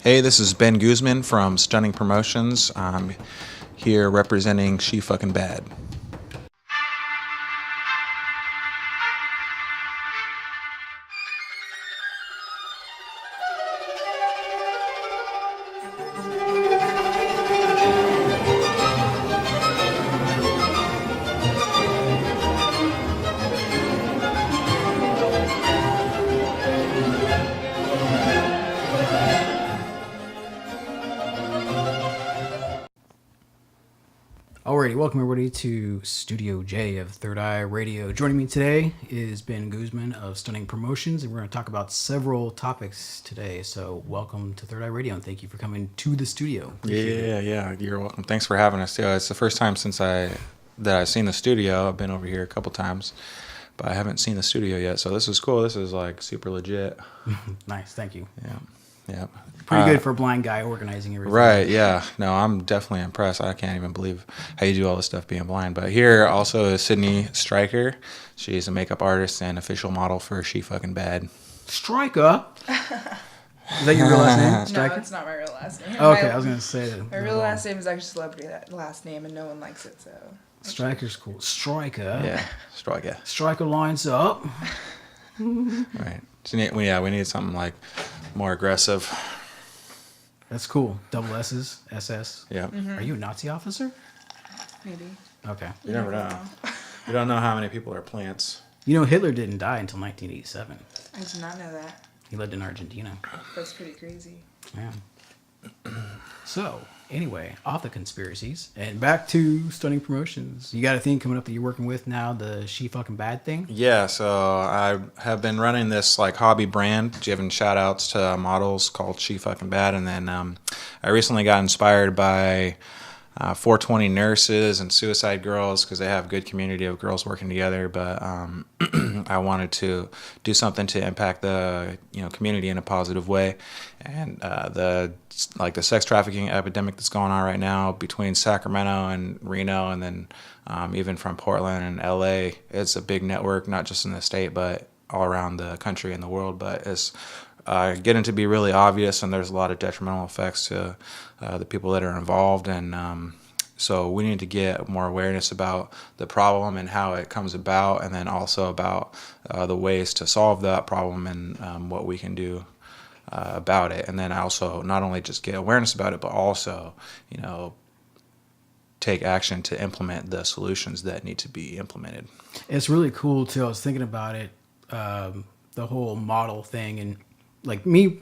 Hey, this is Ben Guzman from Stunning Promotions. I'm here representing Fvckin Bad. Alrighty, welcome everybody to Studio J of Third Eye Radio. Joining me today is Ben Guzman of Stunning Promotions, and we're going to talk about several topics today. So welcome to Third Eye Radio, and thank you for coming to the studio. Yeah, you're welcome. Thanks for having us. Yeah, it's the first time since I've seen the studio. I've been over here a couple times, but I haven't seen the studio yet. So this is cool. This is like super legit. Nice, thank you. Yeah. Pretty good for a blind guy organizing everything. Right, yeah. No, I'm definitely impressed. I can't even believe how you do all this stuff being blind. But here also is Sydney Stryker. She's a makeup artist and official model for Fvckin Bad. Stryker? Is that your real last name? Stryker? No, it's not my real last name. Okay, I was going to say that. My real last name is actually celebrity last name, and no one likes it, so. Stryker's cool. Stryker. Yeah, Stryker. Stryker lines up. Right. So, we need something like more aggressive. That's cool. Double S's, SS. Yeah. Mm-hmm. Are you a Nazi officer? Maybe. Okay. You never know. You don't know how many people are plants. You know, Hitler didn't die until 1987. I did not know that. He lived in Argentina. That's pretty crazy. Yeah. So, anyway, off the conspiracies and back to Stunning Promotions. You got a thing coming up that you're working with now, the Fvckin Bad thing? Yeah, so I have been running this like hobby brand, giving shout outs to models called Fvckin Bad, and then I recently got inspired by 420 nurses and suicide girls because they have a good community of girls working together, but I wanted to do something to impact the community in a positive way, and the sex trafficking epidemic that's going on right now between Sacramento and Reno, and then even from Portland and LA, it's a big network, not just in the state but all around the country and the world, but it's getting to be really obvious, and there's a lot of detrimental effects to the people that are involved, and so we need to get more awareness about the problem and how it comes about, and then also about the ways to solve that problem and what we can do about it, and then also not only just get awareness about it, but also take action to implement the solutions that need to be implemented. It's really cool too. I was thinking about it, the whole model thing, and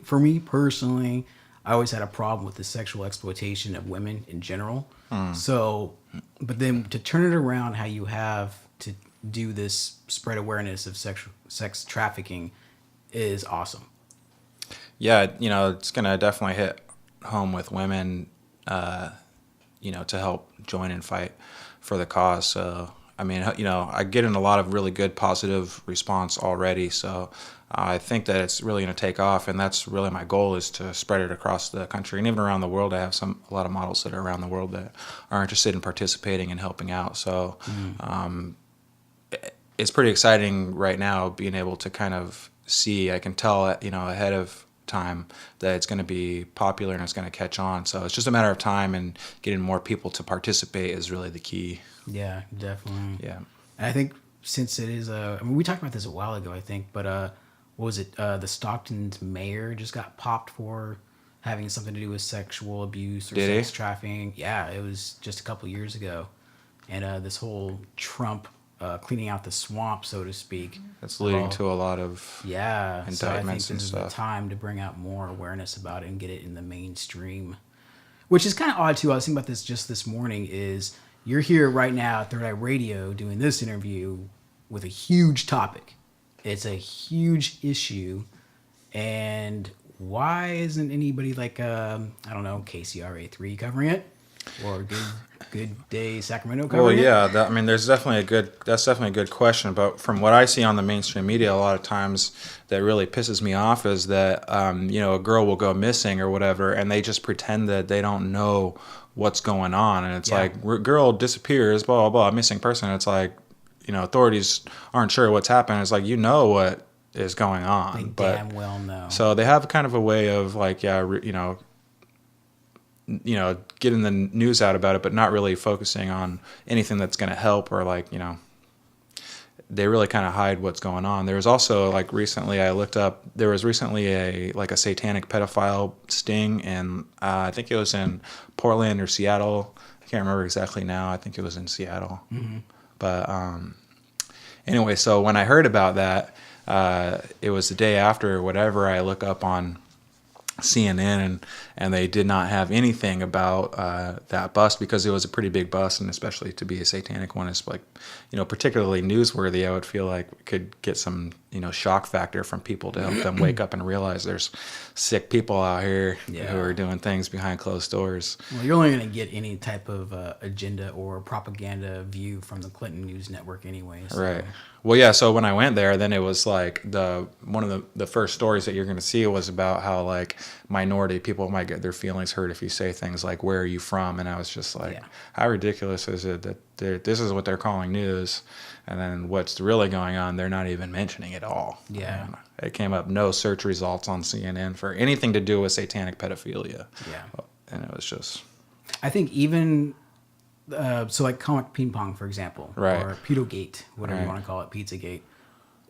for me personally, I always had a problem with the sexual exploitation of women in general. So, but then to turn it around, how you have to do this spread awareness of sex trafficking is awesome. Yeah, it's gonna definitely hit home with women, to help join and fight for the cause. So, I mean, I get in a lot of really good positive response already. So I think that it's really going to take off, and that's really my goal, is to spread it across the country and even around the world. I have a lot of models that are around the world that are interested in participating and helping out. So it's pretty exciting right now being able to kind of see. I can tell ahead of time that it's going to be popular and it's going to catch on. So it's just a matter of time, and getting more people to participate is really the key. Yeah, definitely. Yeah. And I think since it is we talked about this a while ago, I think, but what was it? The Stockton's mayor just got popped for having something to do with sexual abuse or sex trafficking. Yeah, it was just a couple years ago. And this whole Trump cleaning out the swamp, so to speak. That's leading to a lot of indictments so I think and this is stuff. the time to bring out more awareness about it and get it in the mainstream. Which is kind of odd too. I was thinking about this just this morning. Is you're here right now at Third Eye Radio doing this interview with a huge topic. It's a huge issue, and why isn't anybody like KCRA3 covering it, or Good Day Sacramento covering it? Well, yeah, that's definitely a good question. But from what I see on the mainstream media, a lot of times that really pisses me off is that a girl will go missing or whatever, and they just pretend that they don't know what's going on, and it's like, girl disappears, blah blah blah, missing person. It's like, authorities aren't sure what's happened. It's like, what is going on. They damn well know. So they have kind of a way of getting the news out about it, but not really focusing on anything that's going to help, or like, they really kind of hide what's going on. There was also, like, recently I looked up, there was recently a satanic pedophile sting, and I think it was in Portland or Seattle. I can't remember exactly now. I think it was in Seattle. Mm-hmm. But anyway, so when I heard about that, it was the day after or whatever. I look up on CNN, and they did not have anything about that bust, because it was a pretty big bust, and especially to be a satanic one is, like, particularly newsworthy. I would feel like we could get some shock factor from people to help them wake up and realize there's sick people out here who are doing things behind closed doors. Well, you're only going to get any type of agenda or propaganda view from the Clinton News Network anyway. So. Right. Well, yeah, so when I went there, then it was like one of the first stories that you're going to see was about how, like, minority people might get their feelings hurt if you say things like, "Where are you from?" And I was just like, how ridiculous is it that this is what they're calling news, and then what's really going on, they're not even mentioning it all. Yeah. It came up no search results on CNN for anything to do with satanic pedophilia. Yeah. And it was just... I think even... so like Comic Ping Pong, for example, right. or Pedogate, whatever you want to call it, Pizzagate.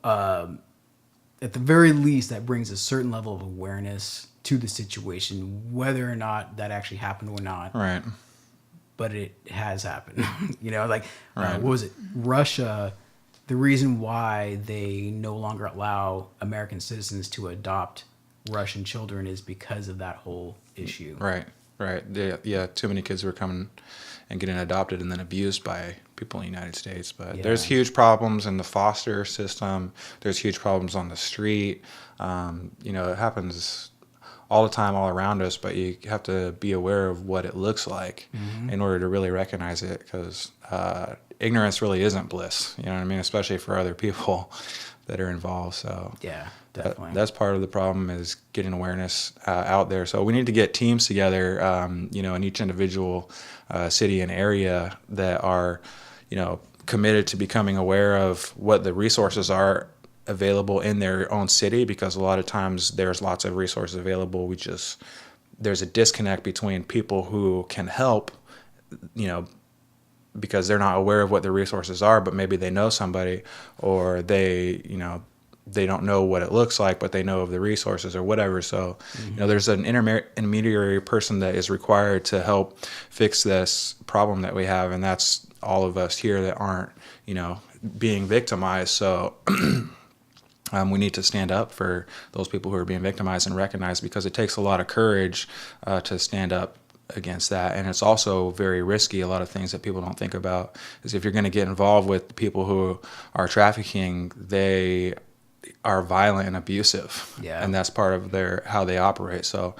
At the very least, that brings a certain level of awareness to the situation, whether or not that actually happened or not. Right. But it has happened. Right. What was it? Russia, the reason why they no longer allow American citizens to adopt Russian children is because of that whole issue. Right. Yeah, too many kids were coming and getting adopted and then abused by people in the United States. But there's huge problems in the foster system. There's huge problems on the street. It happens all the time, all around us, but you have to be aware of what it looks like in order to really recognize it, because ignorance really isn't bliss, you know what I mean, especially for other people that are involved. So yeah, definitely. That's part of the problem, is getting awareness out there. So we need to get teams together, in each individual city and area that are, committed to becoming aware of what the resources are available in their own city, because a lot of times there's lots of resources available. There's a disconnect between people who can help, because they're not aware of what the resources are, but maybe they know somebody, or they don't know what it looks like, but they know of the resources or whatever. So, there's an intermediary person that is required to help fix this problem that we have, and that's all of us here that aren't, being victimized. So we need to stand up for those people who are being victimized and recognize, because it takes a lot of courage to stand up against that. And it's also very risky. A lot of things that people don't think about is, if you're going to get involved with people who are trafficking, they are violent and abusive, and that's part of how they operate. So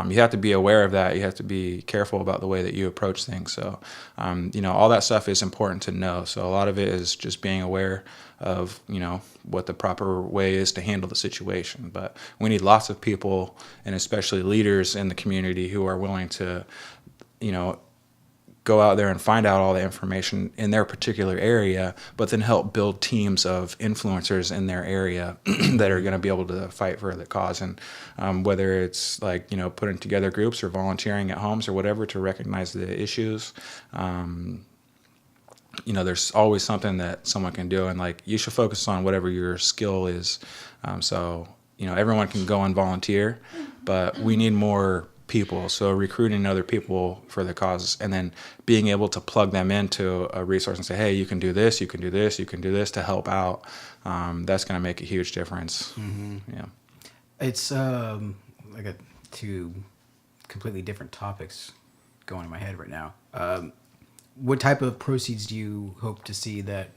you have to be aware of that. You have to be careful about the way that you approach things. So all that stuff is important to know. So a lot of it is just being aware of what the proper way is to handle the situation. But we need lots of people, and especially leaders in the community, who are willing to go out there and find out all the information in their particular area, but then help build teams of influencers in their area that are going to be able to fight for the cause. And whether it's like, putting together groups or volunteering at homes or whatever to recognize the issues, there's always something that someone can do. And like, you should focus on whatever your skill is. So everyone can go and volunteer, but we need more people. So recruiting other people for the cause, and then being able to plug them into a resource and say, hey, you can do this, you can do this, you can do this to help out. That's going to make a huge difference. Yeah. It's two completely different topics going in my head right now. What type of proceeds do you hope to see that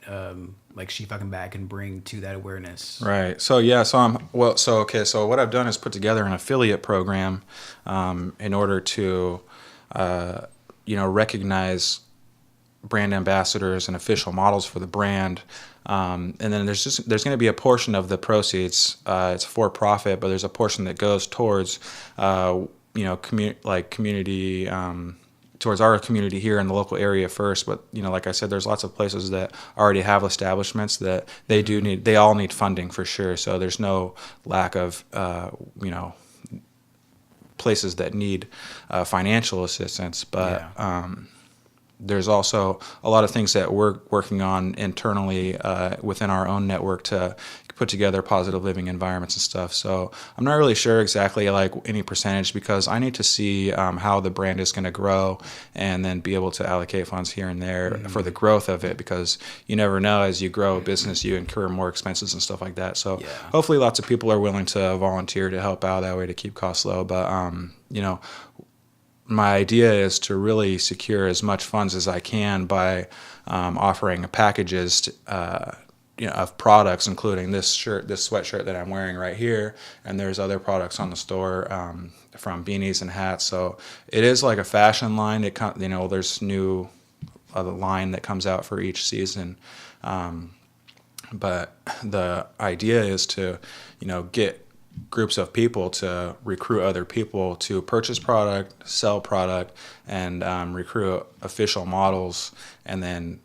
like Fvckin Bad can bring to that awareness? Right. So so what I've done is put together an affiliate program in order to recognize brand ambassadors and official models for the brand. And then there's going to be a portion of the proceeds. It's for profit, but there's a portion that goes towards community. Towards our community here in the local area first. But, like I said, there's lots of places that already have establishments that they all need funding for sure. So there's no lack of, places that need financial assistance, but there's also a lot of things that we're working on internally within our own network to put together positive living environments and stuff. So I'm not really sure exactly like any percentage, because I need to see how the brand is going to grow and then be able to allocate funds here and there for the growth of it, because you never know, as you grow a business, you incur more expenses and stuff like that. So hopefully lots of people are willing to volunteer to help out that way to keep costs low. But, you know, my idea is to really secure as much funds as I can by offering packages of products, including this sweatshirt that I'm wearing right here, and there's other products on the store from beanies and hats. So it is like a fashion line. There's new line that comes out for each season, but the idea is to get groups of people to recruit other people to purchase product, sell product, and recruit official models. And then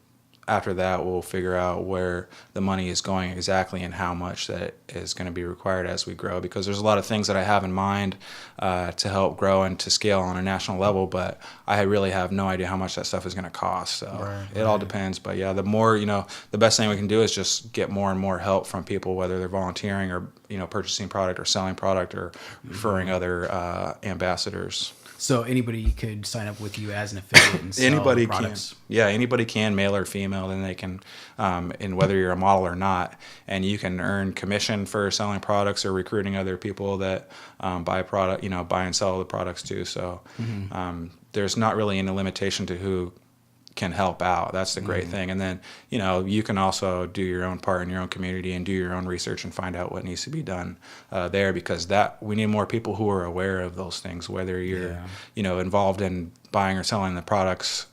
after that, we'll figure out where the money is going exactly and how much that is going to be required as we grow. Because there's a lot of things that I have in mind to help grow and to scale on a national level, but I really have no idea how much that stuff is going to cost. So it all depends. But yeah, the more, the best thing we can do is just get more and more help from people, whether they're volunteering or, purchasing product or selling product or referring other ambassadors. So anybody could sign up with you as an affiliate and sell anybody products? Anybody can, male or female, then they can, and whether you're a model or not, and you can earn commission for selling products or recruiting other people that buy product, buy and sell the products too. So there's not really any limitation to who can help out. That's the great thing. And then, you can also do your own part in your own community and do your own research and find out what needs to be done there, because we need more people who are aware of those things, whether you're, involved in buying or selling the products.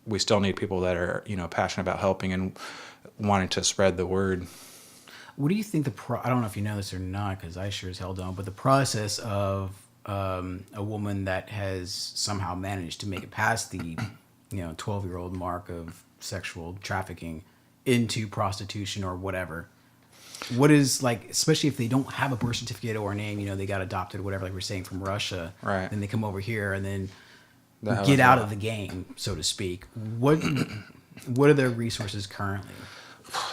We still need people that are, passionate about helping and wanting to spread the word. What do you think I don't know if you know this or not, because I sure as hell don't, but the process of a woman that has somehow managed to make it past the 12-year-old mark of sexual trafficking into prostitution or whatever. What is, like, especially if they don't have a birth certificate or a name, they got adopted or whatever, like we're saying, from Russia. Right. Then they come over here and then get out of the game, so to speak. What are their resources currently?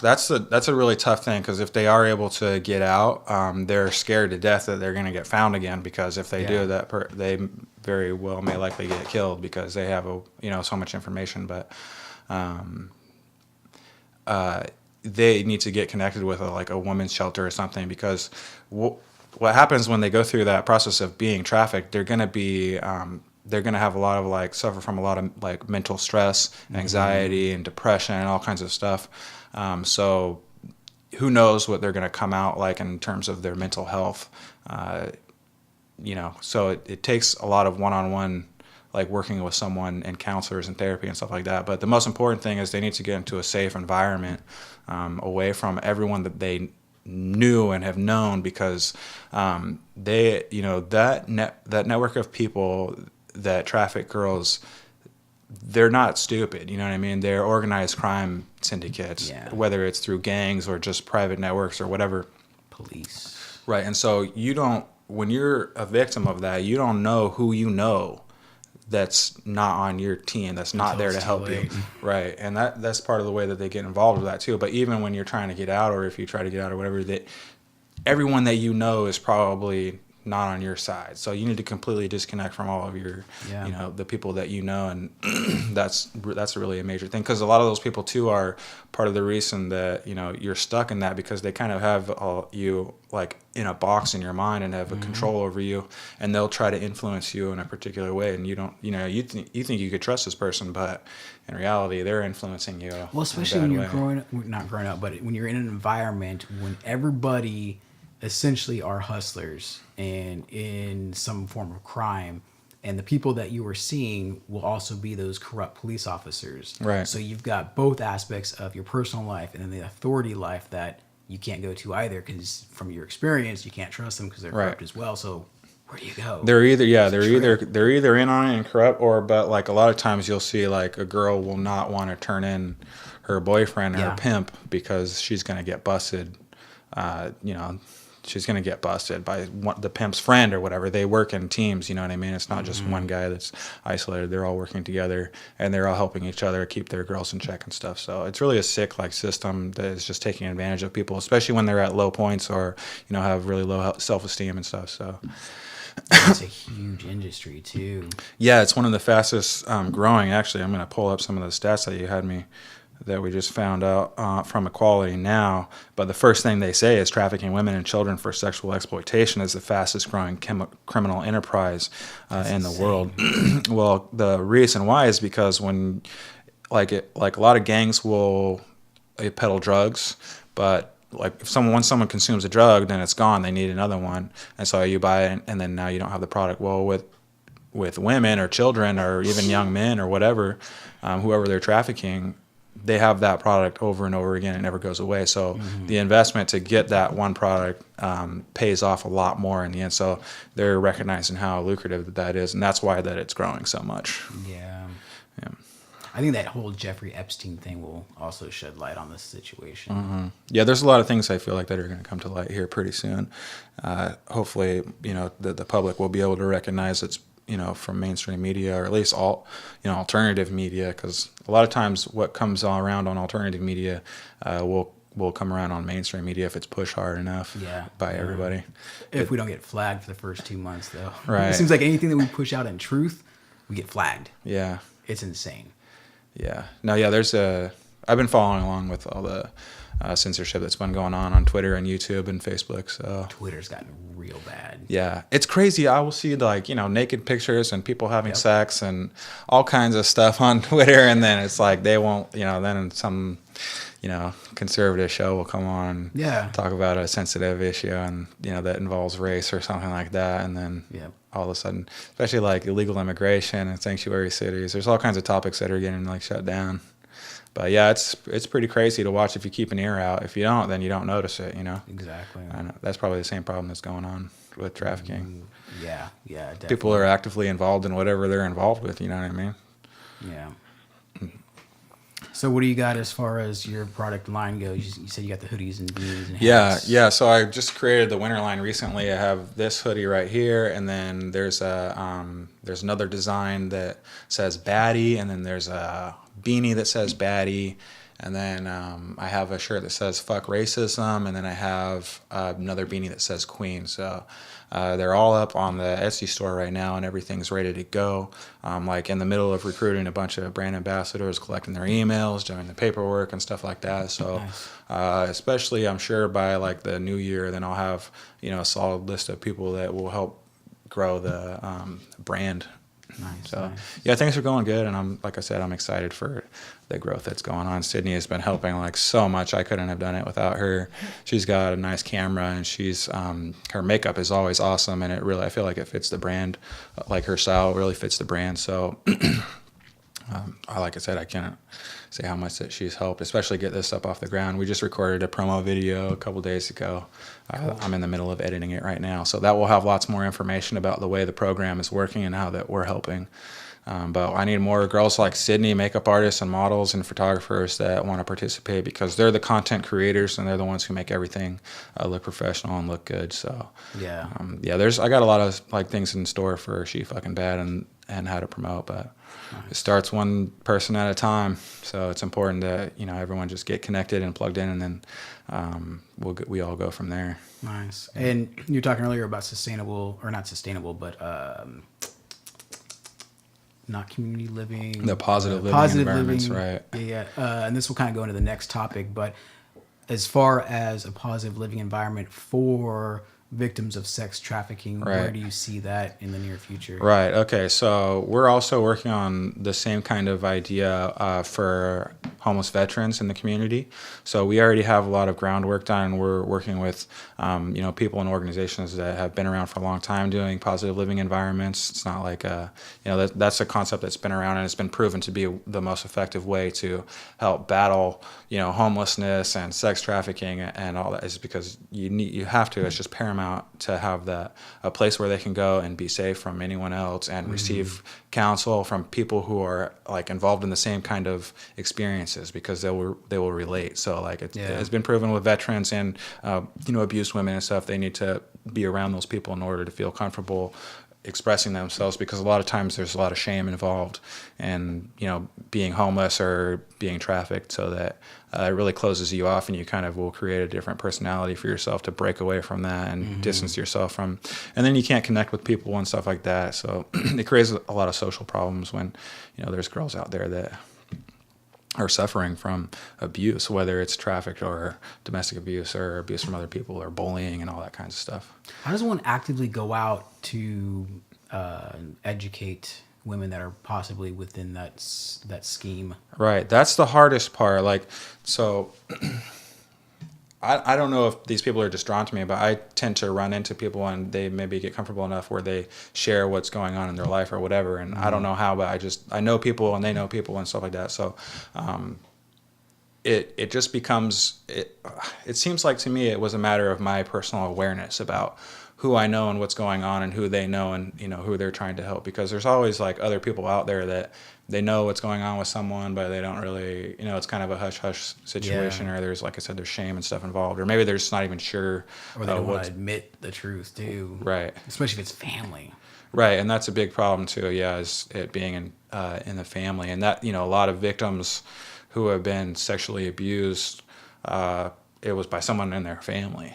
That's a really tough thing, because if they are able to get out, they're scared to death that they're going to get found again, because if they do that, they very well may likely get killed because they have so much information. But they need to get connected with a women's shelter or something, because what happens when they go through that process of being trafficked, they're going to have a lot of suffer from a lot of mental stress, anxiety, and depression, and all kinds of stuff. So who knows what they're going to come out like in terms of their mental health. So it takes a lot of one-on-one, working with someone and counselors and therapy and stuff like that. But the most important thing is they need to get into a safe environment, away from everyone that they knew and have known, because that network of people that traffic girls, they're not stupid. You know what I mean? They're organized crime syndicates, whether it's through gangs or just private networks or whatever. Police. Right. And so when you're a victim of that, you don't know who that's not on your team, that's not there to help you. Right. And that's part of the way that they get involved with that too. But even when you're trying to get out, or if you try to get out or whatever, that everyone that is probably not on your side. So you need to completely disconnect from all of your, the people that and that's really a major thing, because a lot of those people too are part of the reason that you're stuck in that, because they kind of have you in a box in your mind and have a control over you, and they'll try to influence you in a particular way, and you don't, you think you could trust this person, but in reality they're influencing you. Well, especially when you're not growing up, but when you're in an environment when everybody essentially are hustlers and in some form of crime, and the people that you are seeing will also be those corrupt police officers. Right. So you've got both aspects of your personal life and then the authority life that you can't go to either, because from your experience you can't trust them because they're corrupt as well. So where do you go? They're either in on it and corrupt, but a lot of times you'll see a girl will not want to turn in her boyfriend or her pimp because she's going to get busted. she's going to get busted by the pimp's friend or whatever. They work in teams, you know what I mean? It's not just one guy that's isolated. They're all working together, and they're all helping each other keep their girls in check and stuff. So it's really a sick like system that is just taking advantage of people, especially when they're at low points or, you know, have really low self-esteem and stuff. So it's a huge industry too. yeah, it's one of the fastest growing. Actually, I'm going to pull up some of the stats that you had me that we just found out from Equality Now. But the first thing they say is trafficking women and children for sexual exploitation is the fastest growing criminal enterprise in the world. Well, the reason why is because when, like a lot of gangs will peddle drugs, but like once someone consumes a drug, then it's gone. They need another one, and so you buy it, and then now you don't have the product. Well, with women or children or even young men or whatever, whoever they're trafficking, they have that product over and over again. It never goes away. So the investment to get that one product pays off a lot more in the end. So they're recognizing how lucrative that is, and that's why that it's growing so much. Yeah. Yeah. I think that whole Jeffrey Epstein thing will also shed light on this situation. Yeah, there's a lot of things I feel like that are going to come to light here pretty soon. Hopefully, you know, the public will be able to recognize it's, you know, from mainstream media, or at least all, you know, alternative media, because a lot of times what comes all around on alternative media will come around on mainstream media if it's pushed hard enough by everybody. If we don't get flagged for the first 2 months, though. Right. It seems like anything that we push out in truth, we get flagged. Yeah. It's insane. Yeah. No, yeah, I've been following along with all the censorship that's been going on Twitter and YouTube and Facebook. So Twitter's gotten real bad. Yeah, it's crazy. I will see like, you know, naked pictures and people having sex and all kinds of stuff on Twitter, and then it's like they won't, you know, then some, you know, conservative show will come on and talk about a sensitive issue, and, you know, that involves race or something like that, and then all of a sudden, especially like illegal immigration and sanctuary cities, there's all kinds of topics that are getting like shut down. But yeah, it's pretty crazy to watch if you keep an ear out. If you don't, then you don't notice it, you know? Exactly. I know. That's probably the same problem that's going on with trafficking. Yeah, definitely. People are actively involved in whatever they're involved with, you know what I mean? Yeah. So what do you got as far as your product line goes? You said you got the hoodies and beanies and hats. Yeah. So I just created the winter line recently. I have this hoodie right here, and then there's another design that says Baddie, and then there's a beanie that says Baddie, and then I have a shirt that says Fuck Racism, and then I have another beanie that says Queen. So they're all up on the Etsy store right now, and everything's ready to go. Like in the middle of recruiting a bunch of brand ambassadors, collecting their emails, doing the paperwork and stuff like that. So especially I'm sure by like the new year, then I'll have, you know, a solid list of people that will help grow the brand. Nice. Yeah, things are going good, and I'm, like I said, I'm excited for the growth that's going on. Sydney has been helping like so much. I couldn't have done it without her. She's got a nice camera, and she's her makeup is always awesome, and it really, I feel like it fits the brand. Like her style really fits the brand. So like I said, I can't say how much that she's helped, especially get this up off the ground. We just recorded a promo video a couple days ago. I'm in the middle of editing it right now, so that will have lots more information about the way the program is working and how that we're helping. But I need more girls like Sydney, makeup artists and models and photographers that want to participate, because they're the content creators and they're the ones who make everything look professional and look good. So I got a lot of like things in store for Fvckin Bad and how to promote, but it starts one person at a time. So it's important that, you know, everyone just get connected and plugged in, and then we all go from there. Nice. And you were talking earlier about sustainable, or not sustainable, but not community living. The positive living environments, living, right. Yeah. And this will kind of go into the next topic, but as far as a positive living environment for victims of sex trafficking, where do you see that in the near future? Right. Okay. So we're also working on the same kind of idea for homeless veterans in the community. So we already have a lot of groundwork done, and we're working with you know, people and organizations that have been around for a long time doing positive living environments. It's not like you know, that's a concept that's been around, and it's been proven to be the most effective way to help battle, you know, homelessness and sex trafficking and all that, is because you have to. It's just paramount paramount to have a place where they can go and be safe from anyone else and receive counsel from people who are like involved in the same kind of experiences, because they will relate. So like it's been proven with veterans and abused women and stuff, they need to be around those people in order to feel comfortable expressing themselves, because a lot of times there's a lot of shame involved in being homeless or being trafficked, so that it really closes you off, and you kind of will create a different personality for yourself to break away from that and distance yourself from, and then you can't connect with people and stuff like that. So it creates a lot of social problems when there's girls out there that are suffering from abuse, whether it's trafficked or domestic abuse or abuse from other people or bullying and all that kinds of stuff. How does one actively go out to educate women that are possibly within that scheme? Right. That's the hardest part. Like, so I don't know if these people are just drawn to me, but I tend to run into people and they maybe get comfortable enough where they share what's going on in their life or whatever. And I don't know how, but I know people and they know people and stuff like that. So it just becomes, it seems like to me it was a matter of my personal awareness about who I know and what's going on and who they know and who they're trying to help, because there's always like other people out there that they know what's going on with someone, but they don't really, it's kind of a hush-hush situation, or there's, like I said, there's shame and stuff involved, or maybe they're just not even sure. Or they don't want to admit the truth, too. Right. Especially if it's family. Right, and that's a big problem, too, is it being in the family. And that, a lot of victims who have been sexually abused, it was by someone in their family.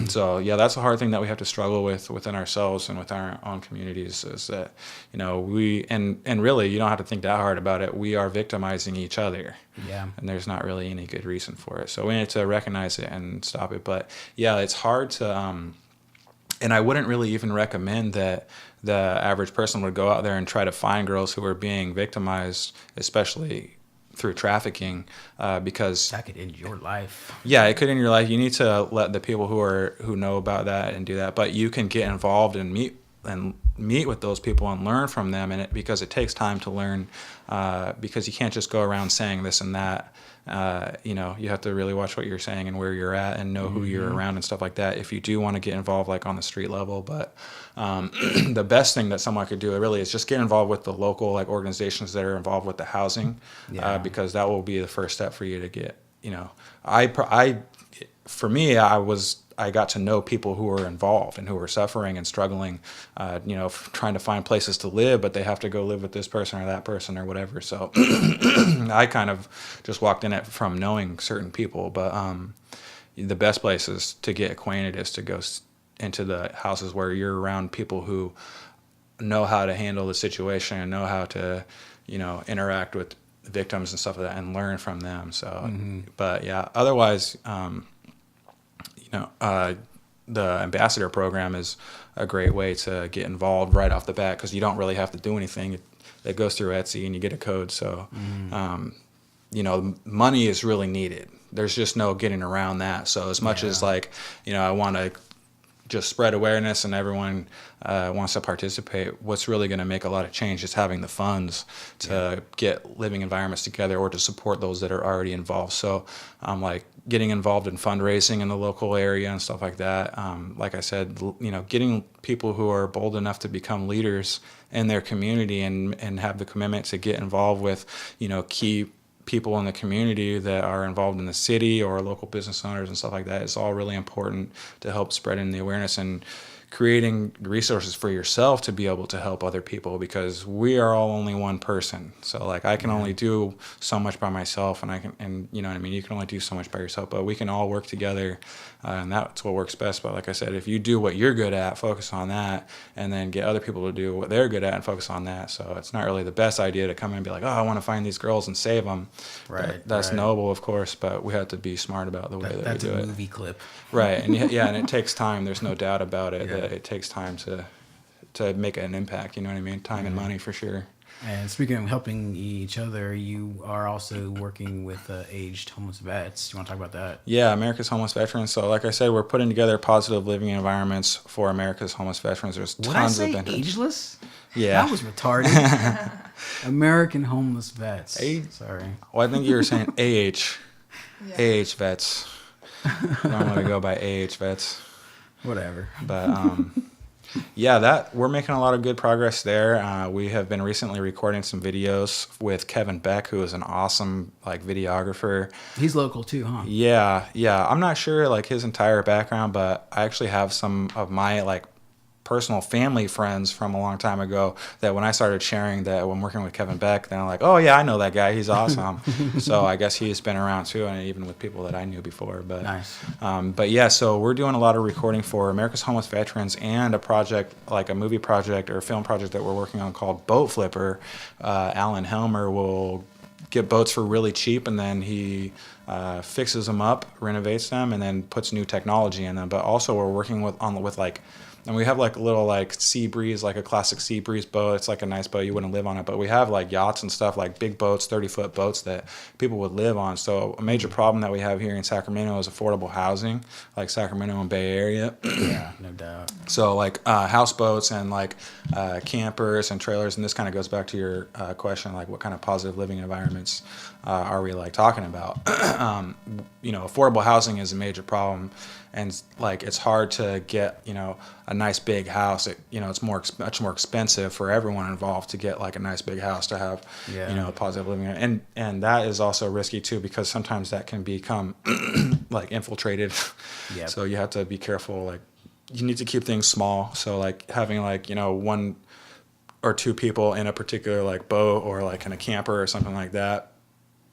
So yeah, that's a hard thing that we have to struggle with within ourselves and with our own communities, is that we and really you don't have to think that hard about it. We are victimizing each other. Yeah. And there's not really any good reason for it. So we need to recognize it and stop it. But yeah, it's hard to and I wouldn't really even recommend that the average person would go out there and try to find girls who are being victimized, especially through trafficking, because that could end your life. Yeah, it could end your life. You need to let the people who know about that and do that. But you can get involved and meet with those people and learn from them, and because it takes time to learn, because you can't just go around saying this and that. You have to really watch what you're saying and where you're at and know who you're around and stuff like that if you do want to get involved like on the street level. But the best thing that someone could do really is just get involved with the local like organizations that are involved with the housing, because that will be the first step for you to get, for me, I got to know people who were involved and who were suffering and struggling, trying to find places to live, but they have to go live with this person or that person or whatever. So I kind of just walked in it from knowing certain people. But the best places to get acquainted is to go into the houses where you're around people who know how to handle the situation and know how to, interact with victims and stuff like that and learn from them. So, but yeah, otherwise, the ambassador program is a great way to get involved right off the bat, because you don't really have to do anything. It goes through Etsy and you get a code. So, money is really needed. There's just no getting around that. So as much as I want to just spread awareness and everyone wants to participate, what's really going to make a lot of change is having the funds to get living environments together or to support those that are already involved. So like getting involved in fundraising in the local area and stuff like that. Like I said, getting people who are bold enough to become leaders in their community and have the commitment to get involved with, key people in the community that are involved in the city or local business owners and stuff like that. It's all really important to help spreading the awareness and creating resources for yourself to be able to help other people, because we are all only one person. So like I can only do so much by myself, and you know what I mean? You can only do so much by yourself, but we can all work together, and that's what works best. But like I said, if you do what you're good at, focus on that, and then get other people to do what they're good at and focus on that. So it's not really the best idea to come in and be like, oh, I want to find these girls and save them. Right. That's noble, of course, but we have to be smart about the way that we do it. That's a movie clip. Right. And and it takes time. There's no doubt about it. That it takes time to make an impact. You know what I mean? Time and money for sure. And speaking of helping each other, you are also working with aged homeless vets. Do you want to talk about that? Yeah, America's Homeless Veterans. So like I said, we're putting together positive living environments for America's homeless veterans. There's tons of benefits. Ageless? Yeah. That was retarded. American homeless vets. Sorry. Well, I think you were saying AH. AH vets. I don't want to go by AH vets. Whatever. But yeah, that we're making a lot of good progress there. We have been recently recording some videos with Kevin Beck, who is an awesome like videographer. He's local too, huh? Yeah. I'm not sure like his entire background, but I actually have some of my like personal family friends from a long time ago that when I started sharing that when working with Kevin Beck, they're like, oh yeah, I know that guy. He's awesome. So I guess he's been around too, and even with people that I knew before. But Nice. But yeah, so we're doing a lot of recording for America's Homeless Veterans and a project like a movie project or a film project that we're working on called Boat Flipper. Alan Helmer will get boats for really cheap, and then he fixes them up, renovates them, and then puts new technology in them. But also we're working with like, and we have like a little like Sea Breeze, like a classic Sea Breeze boat. It's like a nice boat. You wouldn't live on it. But we have like yachts and stuff, like big boats, 30-foot boats that people would live on. So a major problem that we have here in Sacramento is affordable housing, like Sacramento and Bay Area. Yeah, no doubt. So like houseboats and like campers and trailers. And this kind of goes back to your question, like what kind of positive living environments are we like talking about? Affordable housing is a major problem. And like it's hard to get a nice big house. It's much more expensive for everyone involved to get like a nice big house to have a positive living, and that is also risky too because sometimes that can become like infiltrated. Yep. So you have to be careful. Like you need to keep things small. So like having like one or two people in a particular like boat or like in a camper or something like that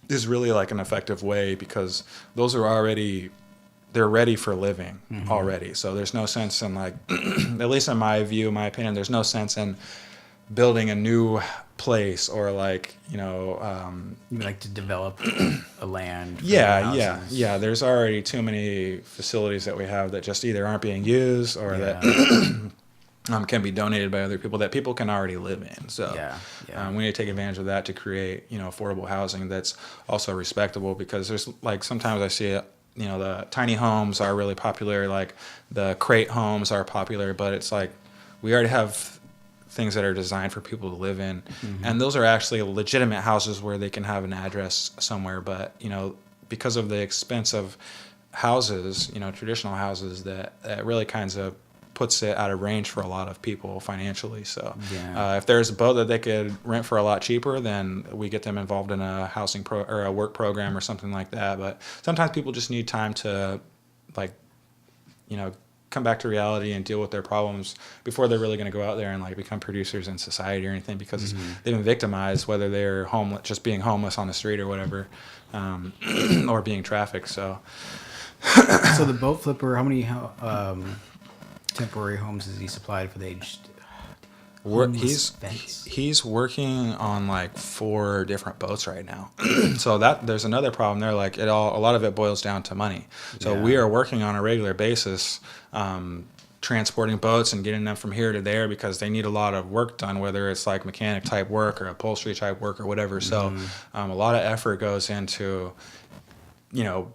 is really like an effective way because those are already. They're ready for living already. So there's no sense in like, at least in my opinion, there's no sense in building a new place or like, You mean like to develop a land? For yeah. houses? There's already too many facilities that we have that just either aren't being used or that can be donated by other people that people can already live in. So we need to take advantage of that to create, affordable housing that's also respectable because there's like, sometimes I see it, the tiny homes are really popular, like the crate homes are popular, but it's like we already have things that are designed for people to live in. And those are actually legitimate houses where they can have an address somewhere. But, because of the expense of houses, traditional houses, that really kinds of puts it out of range for a lot of people financially. So if there's a boat that they could rent for a lot cheaper, then we get them involved in a housing or a work program or something like that. But sometimes people just need time to like, come back to reality and deal with their problems before they're really going to go out there and like become producers in society or anything because they've been victimized, whether they're homeless, just being homeless on the street or whatever, or being trafficked. So the boat flipper, how many temporary homes has he supplied for the aged? He's working on like 4 different boats right now. So there's another problem there. Like a lot of it boils down to money. So we are working on a regular basis, transporting boats and getting them from here to there because they need a lot of work done, whether it's like mechanic type work or upholstery type work or whatever. So a lot of effort goes into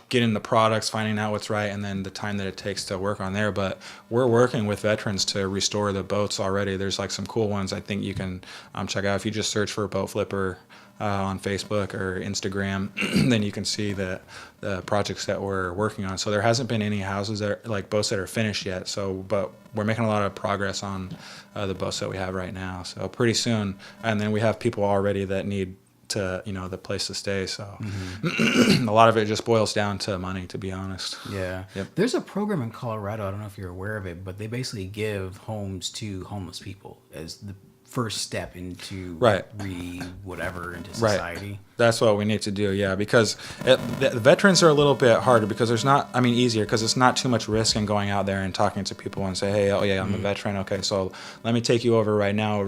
getting the products, finding out what's right, and then the time that it takes to work on there. But we're working with veterans to restore the boats already. There's like some cool ones I think you can check out. If you just search for Boat Flipper on Facebook or Instagram, then you can see the projects that we're working on. So there hasn't been any houses that are, like boats that are finished yet. But we're making a lot of progress on the boats that we have right now. So pretty soon, and then we have people already that need to the place to stay. So a lot of it just boils down to money, to be honest. Yep. There's a program in Colorado, I don't know if you're aware of it, but they basically give homes to homeless people as the first step into into society. That's what we need to do, because the veterans are a little bit harder because easier because it's not too much risk in going out there and talking to people and say, hey, I'm a veteran. Okay, so let me take you over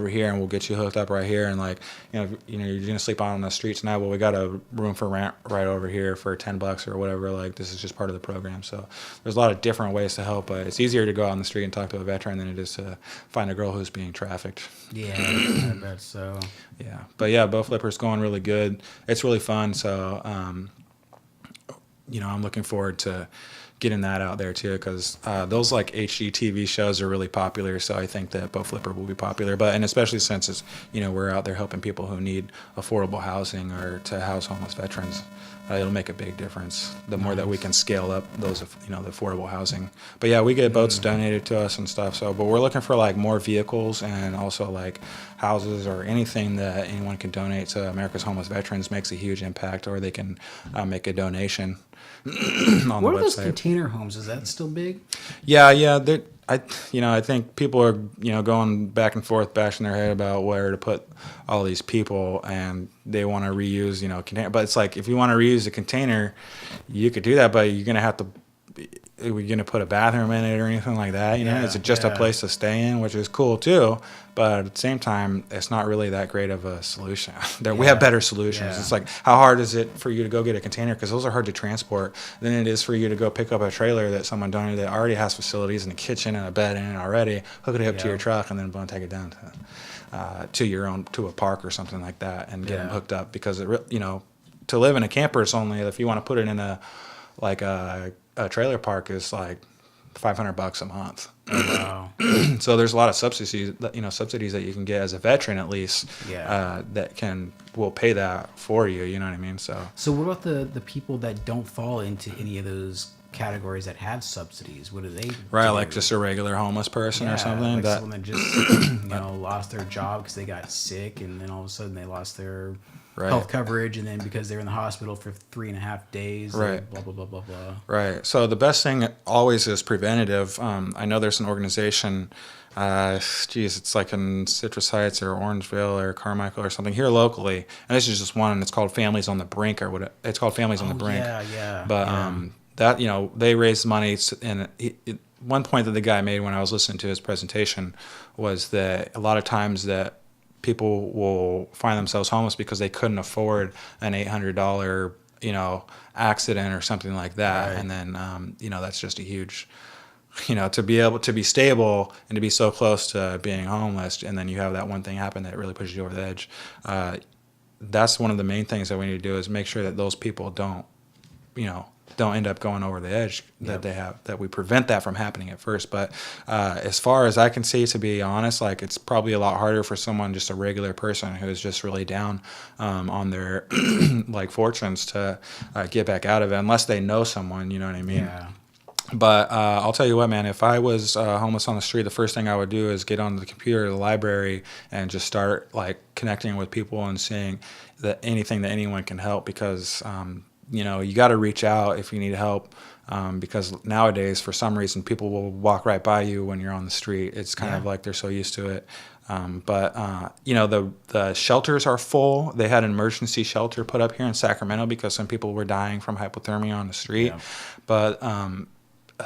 here and we'll get you hooked up right here. And like, you're going to sleep on the street tonight. Well, we got a room for rent right over here for $10 or whatever. Like, this is just part of the program. So there's a lot of different ways to help, but it's easier to go out on the street and talk to a veteran than it is to find a girl who's being trafficked. Yeah, I bet so. Yeah, but Boat Flipper's going really good. It's really fun, so I'm looking forward to getting that out there too, because those like HGTV shows are really popular. So I think that Boat Flipper will be popular, and especially since it's we're out there helping people who need affordable housing or to house homeless veterans. it'll make a big difference. The more that we can scale up those, the affordable housing. But yeah, we get boats donated to us and stuff. So, but we're looking for like more vehicles and also like houses or anything that anyone can donate to America's Homeless Veterans makes a huge impact, or they can make a donation on What the are those website. container homes? Is that still big? Yeah. I think people are, going back and forth, bashing their head about where to put all these people, and they want to reuse, container. But it's like, if you want to reuse a container, you could do that, but you're gonna have to. Are we gonna put a bathroom in it or anything like that? Is it just a place to stay in, which is cool too, but at the same time, it's not really that great of a solution. We have better solutions. Yeah. It's like, how hard is it for you to go get a container? Because those are hard to transport. Than it is for you to go pick up a trailer that someone donated that already has facilities and a kitchen and a bed in it already, hook it up to your truck, and then take it down to a park or something like that, and get them hooked up. Because to live in a camper is only, if you want to put it in a trailer park, is like $500 a month. Oh, wow. So there's a lot of subsidies that you can get as a veteran, at least, that will pay that for you. You know what I mean? So what about the people that don't fall into any of those categories that have subsidies? What do they do? like just a regular homeless person or something. Like someone that just lost their job because they got sick, and then all of a sudden they lost their health coverage, and then because they're in the hospital for 3.5 days, blah blah blah blah blah. Right. So the best thing always is preventative. I know there's an organization. It's like in Citrus Heights or Orangeville or Carmichael or something here locally, and this is just one. And it's called Families on the Brink, or what? It's called Families on the Brink. Yeah. But that they raise money, and one point that the guy made when I was listening to his presentation was that a lot of times that people will find themselves homeless because they couldn't afford an $800 accident or something like that, and then that's just a huge, to be able to be stable and to be so close to being homeless, and then you have that one thing happen that really pushes you over the edge. That's one of the main things that we need to do, is make sure that those people don't end up going over the edge, that we prevent that from happening at first. But as far as I can see, to be honest, like, it's probably a lot harder for someone, just a regular person who is just really down on their fortunes, to get back out of it, unless they know someone, you know what I mean? Yeah. But I'll tell you what, man, if I was homeless on the street, the first thing I would do is get onto the computer, the library, and just start connecting with people and seeing that anything that anyone can help, because you got to reach out if you need help, because nowadays, for some reason, people will walk right by you when you're on the street. It's kind of like they're so used to it. But the shelters are full. They had an emergency shelter put up here in Sacramento because some people were dying from hypothermia on the street. Yeah. But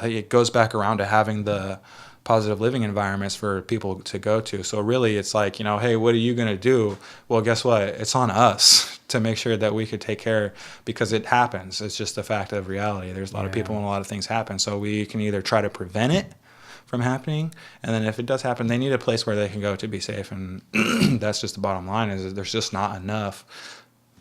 it goes back around to having the positive living environments for people to go to. So really, it's like, hey, what are you going to do? Well, guess what? It's on us to make sure that we could take care, because it happens. It's just a fact of reality. There's a lot of people and a lot of things happen. So we can either try to prevent it from happening, and then if it does happen, they need a place where they can go to be safe. And that's just the bottom line, is that there's just not enough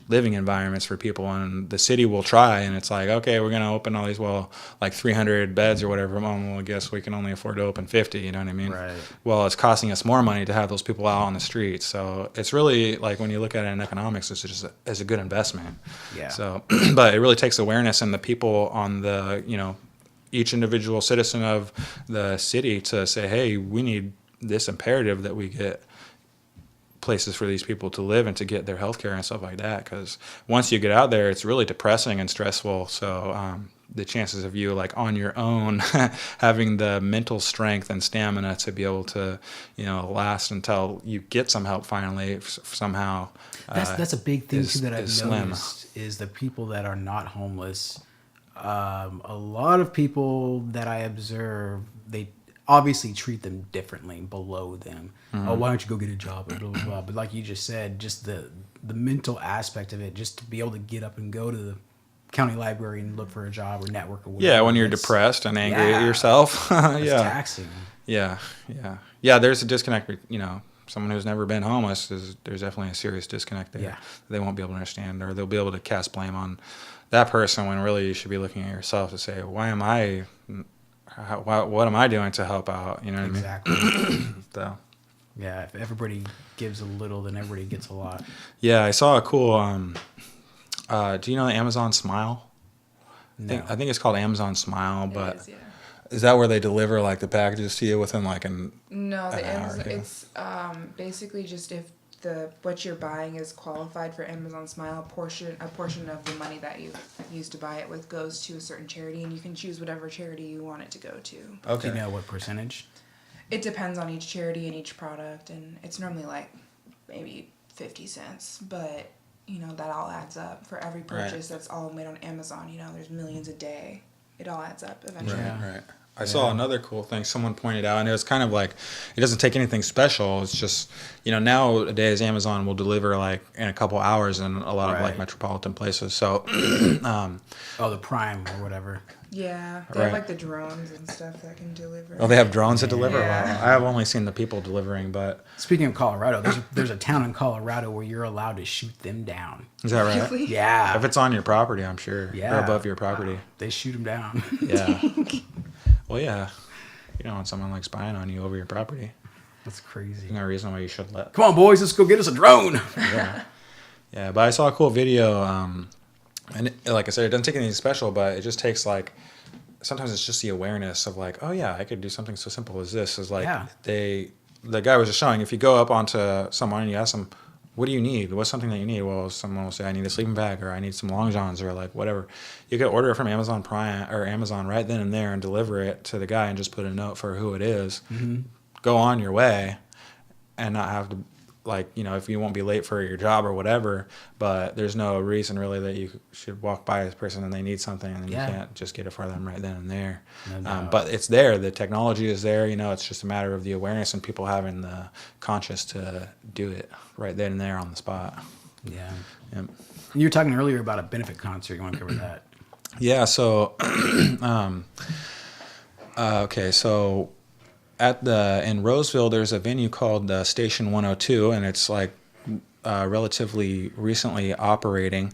living environments for people, and the city will try, and it's like, okay, we're going to open all these, 300 beds or whatever. Well, I guess we can only afford to open 50, you know what I mean? Right. Well, it's costing us more money to have those people out on the streets. So it's really, when you look at it in economics, it's just as a good investment. Yeah. So, but it really takes awareness, and the people on the, each individual citizen of the city to say, hey, we need this imperative that we get places for these people to live and to get their health care and stuff like that, because once you get out there, it's really depressing and stressful. So the chances of you on your own having the mental strength and stamina to be able to last until you get some help finally somehow, that's a big thing too that I've noticed, is the people that are not homeless. A lot of people that I observe, they obviously treat them differently below them. Mm-hmm. Oh, why don't you go get a job? Blah, blah, blah. But like you just said, just the mental aspect of it, just to be able to get up and go to the county library and look for a job or network or whatever. Yeah, when you're depressed and angry at yourself. It's taxing. Yeah. There's a disconnect. Someone who's never been homeless, there's definitely a serious disconnect there. Yeah. They won't be able to understand, or they'll be able to cast blame on that person, when really you should be looking at yourself to say, what am I doing to help out? You know what exactly. I mean? So. Yeah, if everybody gives a little, then everybody gets a lot. Yeah, I saw a cool Do you know the Amazon Smile? No. I think it's called Amazon Smile, It but is, yeah. is that where they deliver like the packages to you within like No, the an hour or Amazon. two? It's basically just if what you're buying is qualified for Amazon Smile, a portion of the money that you used to buy it with goes to a certain charity, and you can choose whatever charity you want it to go to. Do you know what percentage? It depends on each charity and each product, and it's normally like maybe 50 cents, but that all adds up for every purchase. That's all made on Amazon. There's millions a day. It all adds up eventually. Right. I saw another cool thing someone pointed out, and it was kind of like, it doesn't take anything special. It's just, nowadays Amazon will deliver like in a couple hours in a lot of like metropolitan places. So, the Prime or whatever. Yeah, they have like the drones and stuff that can deliver. Oh, they have drones that deliver? Yeah. Wow. I have only seen the people delivering, but... Speaking of Colorado, there's a town in Colorado where you're allowed to shoot them down. Is that right? Really? Yeah. If it's on your property, I'm sure. Yeah. Or above your property. Wow. They shoot them down. Yeah. Well, yeah. You don't want someone like spying on you over your property. That's crazy. There's no reason why you should let... Come on, boys, let's go get us a drone. Yeah. Yeah, but I saw a cool video, and like I said, it doesn't take anything special, but it just takes like... Sometimes it's just the awareness of like, oh yeah, I could do something so simple as this. Is like the guy was just showing, if you go up onto someone and you ask them, what do you need? What's something that you need? Well, someone will say, I need a sleeping bag, or I need some long johns, or like whatever. You could order it from Amazon Prime or Amazon right then and there and deliver it to the guy and just put a note for who it is. Mm-hmm. Go on your way and not have to, like, if you won't be late for your job or whatever, but there's no reason really that you should walk by this person and they need something and then you can't just get it for them right then and there. No. But it's there. The technology is there. It's just a matter of the awareness and people having the conscience to do it right then and there on the spot. Yeah. Yep. You were talking earlier about a benefit concert. You want to cover that? Yeah. So, okay. So, in Roseville, there's a venue called Station 102, and it's like relatively recently operating,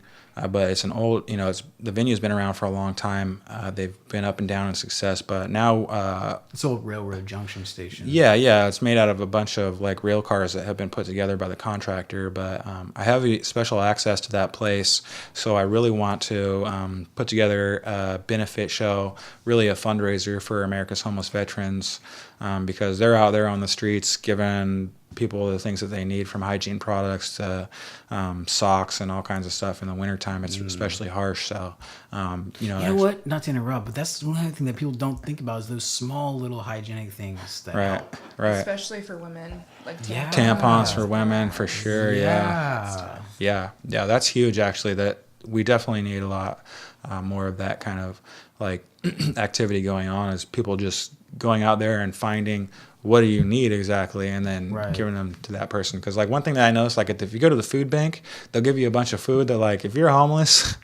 but it's an old, the venue's been around for a long time. They've been up and down in success, but now It's old railroad junction station. Yeah, it's made out of a bunch of like rail cars that have been put together by the contractor. But I have special access to that place, so I really want to put together a benefit show, really a fundraiser for America's homeless veterans, because they're out there on the streets giving people the things that they need, from hygiene products to socks and all kinds of stuff. In the wintertime, it's especially harsh. So, You know what? Not to interrupt, but that's one other thing that people don't think about is those small little hygienic things that help. Right. Especially for women, like tampons. Tampons for women, for sure. Yeah. That's huge. Actually, that we definitely need a lot more of that kind of like activity going on. Is people just going out there and finding what do you need exactly, and then giving them to that person. Because like one thing that I noticed, like if you go to the food bank, they'll give you a bunch of food that like if you're homeless,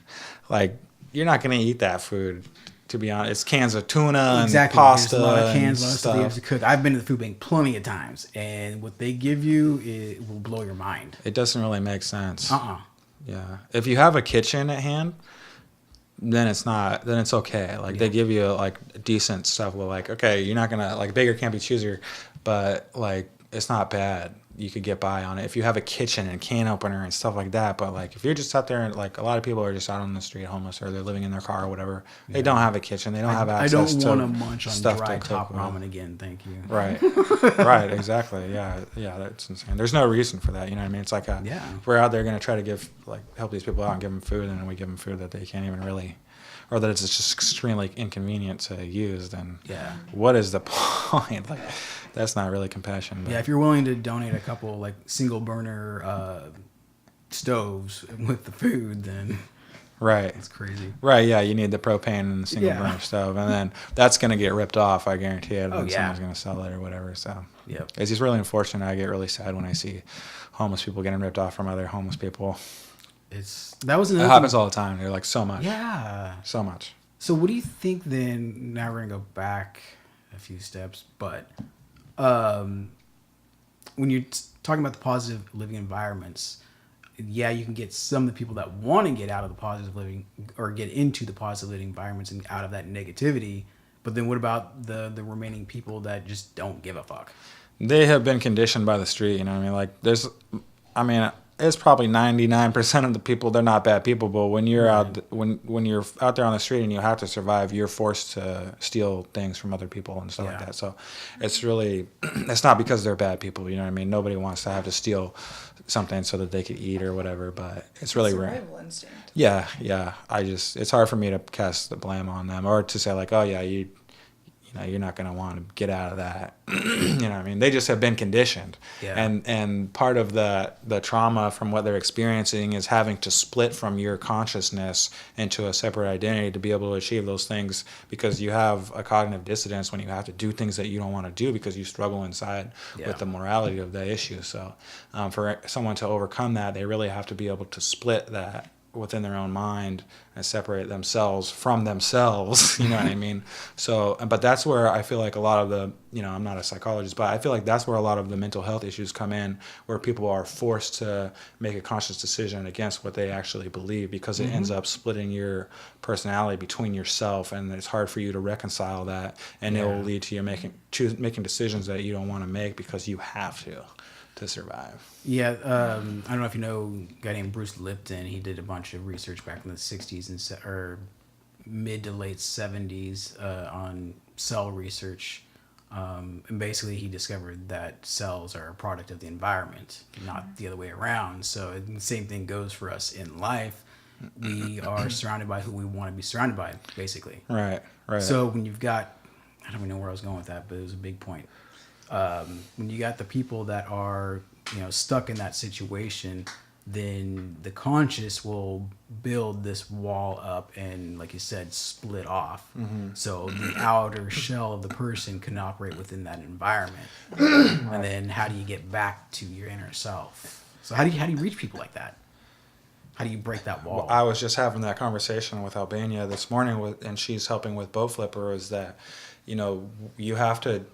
like you're not gonna eat that food. To be honest, it's cans of tuna and pasta. There's a lot of cans, a lot of and stuff you have to cook. I've been to the food bank plenty of times, and what they give you, it will blow your mind. It doesn't really make sense. Yeah. If you have a kitchen at hand, then it's not. Then it's okay. Like they give you like decent stuff. Like okay, you're not gonna like bigger can't be choosier, but like it's not bad. You could get by on it if you have a kitchen and can opener and stuff like that. But like if you're just out there and like a lot of people are just out on the street homeless, or they're living in their car or whatever, they don't have a kitchen. They don't have access to. I don't want to munch on stuff dry to top cook ramen again. Thank you. Right. Right. Exactly. Yeah. That's insane. There's no reason for that. You know what I mean? It's like we're out there going to try to help these people out and give them food, and then we give them food that they can't even really. Or that it's just extremely inconvenient to use, then what is the point? Like, that's not really compassion. But. Yeah, if you're willing to donate a couple like single burner stoves with the food, then it's crazy. Right, yeah, you need the propane and the single burner stove, and then that's going to get ripped off, I guarantee it, and someone's going to sell it or whatever. So it's just really unfortunate. I get really sad when I see homeless people getting ripped off from other homeless people. It happens all the time. They're like so much. Yeah. So much. So what do you think then? Now we're gonna go back a few steps, but when you're talking about the positive living environments, you can get some of the people that want to get out of the positive living or get into the positive living environments and out of that negativity. But then what about the remaining people that just don't give a fuck? They have been conditioned by the street. You know what I mean? Like it's probably 99% of the people, they're not bad people, but when you're when you're out there on the street and you have to survive, you're forced to steal things from other people and stuff like that. So it's really, it's not because they're bad people, you know what I mean? Nobody wants to have to steal something so that they could eat or whatever, but it's really survival instinct. Yeah. It's hard for me to cast the blame on them or to say like, oh yeah, you're not going to want to get out of that. You know what I mean? They just have been conditioned. Yeah. And part of the trauma from what they're experiencing is having to split from your consciousness into a separate identity to be able to achieve those things, because you have a cognitive dissonance when you have to do things that you don't want to do because you struggle inside with the morality of the issue. So for someone to overcome that, they really have to be able to split that within their own mind and separate themselves from themselves, you know what I mean? So, but that's where I feel like a lot of the, I'm not a psychologist, but I feel like that's where a lot of the mental health issues come in, where people are forced to make a conscious decision against what they actually believe, because it ends up splitting your personality between yourself, and it's hard for you to reconcile that, and it will lead to you making decisions that you don't want to make because you have to survive. Yeah, I don't know if you know a guy named Bruce Lipton. He did a bunch of research back in the 60s or mid to late 70s on cell research. And basically he discovered that cells are a product of the environment, not the other way around. So the same thing goes for us in life. We are surrounded by who we want to be surrounded by, basically. Right. So when you've got, I don't even know where I was going with that, but it was a big point. When you got the people that are, stuck in that situation, then the conscious will build this wall up and, like you said, split off. So the outer shell of the person can operate within that environment. And then how do you get back to your inner self? So how do you reach people like that? How do you break that wall? Well, I was just having that conversation with Albania this morning, and she's helping with Bow Flipper, is that, you have to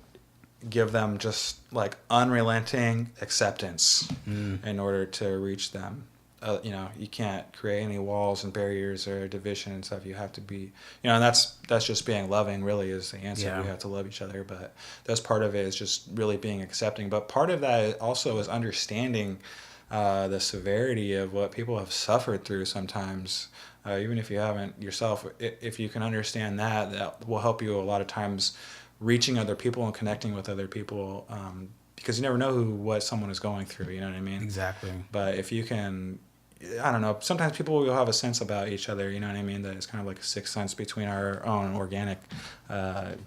give them just like unrelenting acceptance in order to reach them. You can't create any walls and barriers or division and stuff. You have to be, and that's just being loving, really, is the answer. We have to love each other, but that's part of it, is just really being accepting. But part of that also is understanding the severity of what people have suffered through sometimes. Even if you haven't yourself, if you can understand that will help you a lot of times reaching other people and connecting with other people, because you never know what someone is going through, you know what I mean? Exactly. But if you can, I don't know, sometimes people will have a sense about each other, you know what I mean? That it's kind of like a sixth sense between our own organic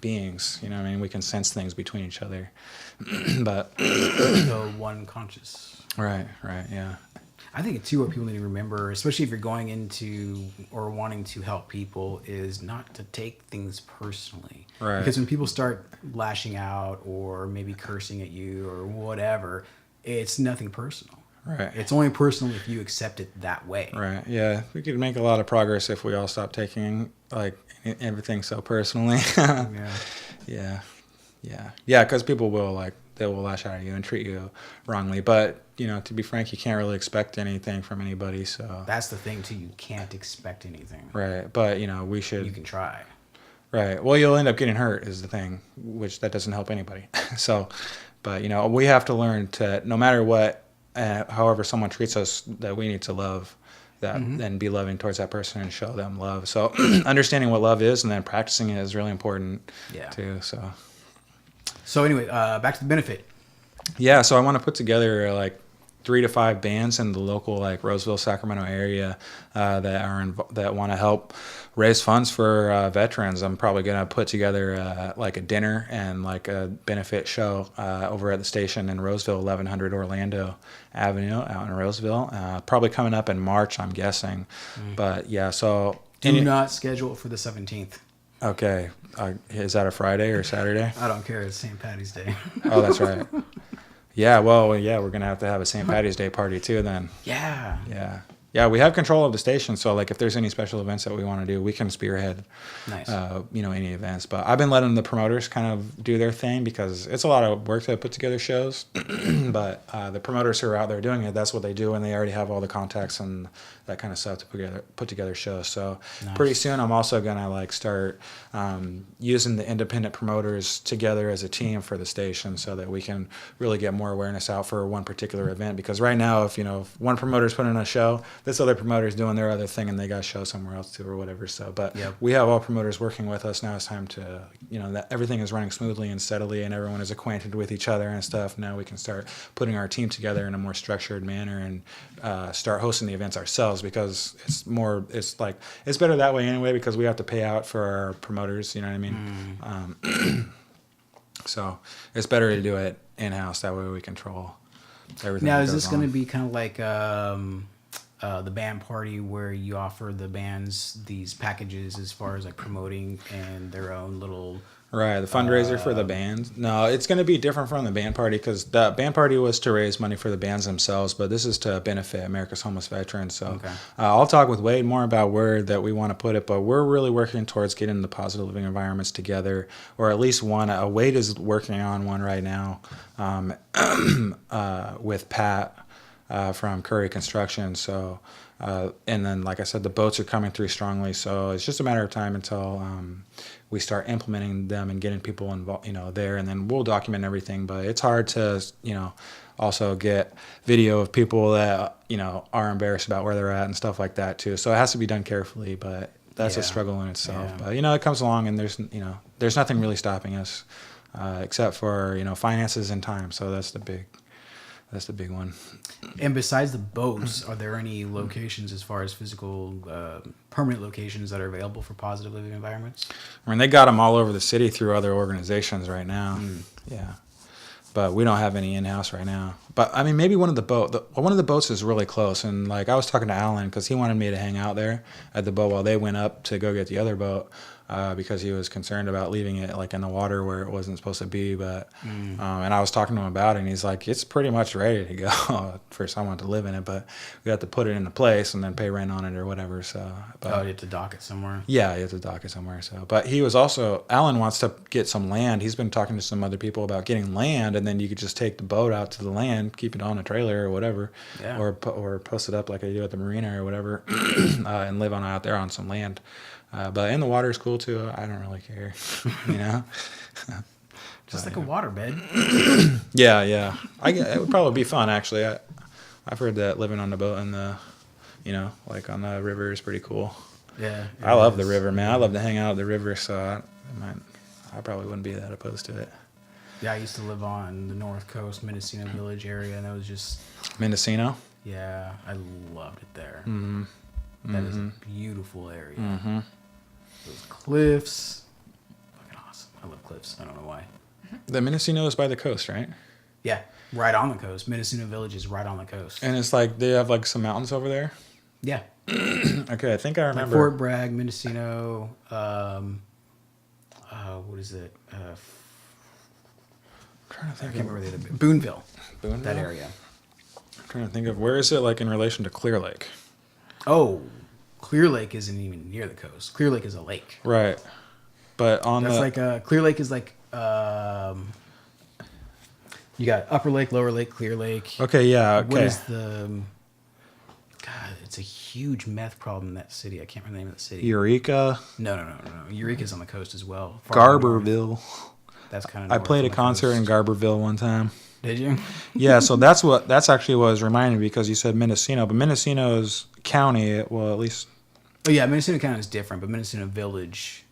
beings, you know what I mean? We can sense things between each other. But so one conscious. Right, yeah. I think too, what people need to remember, especially if you're going into or wanting to help people, is not to take things personally. Right. Because when people start lashing out or maybe cursing at you or whatever, it's nothing personal. Right. It's only personal if you accept it that way. Right. Yeah. We could make a lot of progress if we all stopped taking like everything so personally. Yeah. Because people will they will lash out at you and treat you wrongly. But, to be frank, you can't really expect anything from anybody. So that's the thing too. You can't expect anything. Right. But, we should. You can try. Right. Well, you'll end up getting hurt is the thing, which that doesn't help anybody. So, but, we have to learn to, no matter what, however someone treats us, that we need to love that and be loving towards that person and show them love. So understanding what love is and then practicing it is really important too. So anyway, back to the benefit. Yeah. So I want to put together 3 to 5 bands in the local Roseville, Sacramento area that want to help raise funds for veterans. I'm probably gonna put together a dinner and a benefit show over at the station in Roseville, 1100 Orlando Avenue out in Roseville. Probably coming up in March, I'm guessing. But yeah, so do not schedule it for the 17th. Okay, is that a Friday or Saturday? I don't care. It's St. Patty's Day. Oh, that's right. Yeah, well, we're going to have a St. Patty's Day party too then. Yeah. Yeah. Yeah, we have control of the station, so like if there's any special events that we want to do, we can spearhead, Nice. Any events. But I've been letting the promoters kind of do their thing because it's a lot of work to put together shows. But the promoters who are out there doing it, that's what they do, and they already have all the contacts and that kind of stuff to put together shows. So pretty soon, I'm also gonna like start using the independent promoters together as a team for the station, so that we can really get more awareness out for one particular event. Because right now, if one promoter's putting on a show, this other promoter's doing their other thing, and they got a show somewhere else too or whatever. So, but we have all promoters working with us now. It's time to that everything is running smoothly and steadily, and everyone is acquainted with each other and stuff. Now we can start putting our team together in a more structured manner and start hosting the events ourselves, because it's better that way anyway, because we have to pay out for our promoters, you know what I mean? So it's better to do it in-house, that way we control everything. Now, is this going to be kind of like the band party, where you offer the bands these packages as far as like promoting and their own little... Right, the fundraiser for the bands. No, it's going to be different from the band party, because the band party was to raise money for the bands themselves, but this is to benefit America's homeless veterans. So I'll talk with Wade more about where that we want to put it, but we're really working towards getting the positive living environments together, or at least one. Wade is working on one right now with Pat from Curry Construction. So, and then, like I said, the boats are coming through strongly. So it's just a matter of time until we start implementing them and getting people involved, there, and then we'll document everything. But it's hard to, also get video of people that, are embarrassed about where they're at and stuff like that too. So it has to be done carefully, but that's a struggle in itself. But, it comes along, and there's nothing really stopping us except for, finances and time. So that's the big one. And besides the boats, are there any locations as far as physical, permanent locations that are available for positive living environments? I mean, they got them all over the city through other organizations right now. Yeah. But we don't have any in-house right now. But, I mean, maybe one of the boats is really close. And, like, I was talking to Alan because he wanted me to hang out there at the boat while they went up to go get the other boat. Because he was concerned about leaving it like in the water where it wasn't supposed to be. But and I was talking to him about it, and he's like, it's pretty much ready to go for someone to live in it, but we have to put it into place and then pay rent on it or whatever. So, you have to dock it somewhere. Yeah, you have to dock it somewhere. So, but Alan wants to get some land. He's been talking to some other people about getting land, and then you could just take the boat out to the land, keep it on a trailer or whatever, or post it up like I do at the marina or whatever, and live out there on some land. But in the water is cool too. I don't really care, Just like a waterbed. Yeah. It would probably be fun, actually. I've heard that living on the boat and like on the river is pretty cool. Yeah. I love the river, man. I love to hang out at the river, so I probably wouldn't be that opposed to it. Yeah, I used to live on the North Coast, Mendocino Village area, and that was just... Mendocino? Yeah, I loved it there. Mm-hmm. That is a beautiful area. Mm-hmm. Those cliffs. Fucking awesome. I love cliffs. I don't know why. The Mendocino is by the coast, right? Yeah, right on the coast. Mendocino Village is right on the coast. And it's like, they have like some mountains over there? Yeah. Okay, I think I remember. Like Fort Bragg, Mendocino, what is it? I'm trying to think. I can't remember the other bit. Boonville. That area. I'm trying to think of, where is it like in relation to Clear Lake? Oh, Clear Lake isn't even near the coast. Clear Lake is a lake. Right. But Clear Lake is like, you got Upper Lake, Lower Lake, Clear Lake. Okay, yeah, okay. What is God, it's a huge meth problem in that city. I can't remember the name of the city. Eureka? No. Eureka's on the coast as well. Garberville. That's kind of. I played a concert in Garberville one time. Did you? Yeah, so that's actually what was reminding me, because you said Mendocino, but Mendocino's county, well, at least. Oh yeah, Mendocino County is different, but Mendocino Village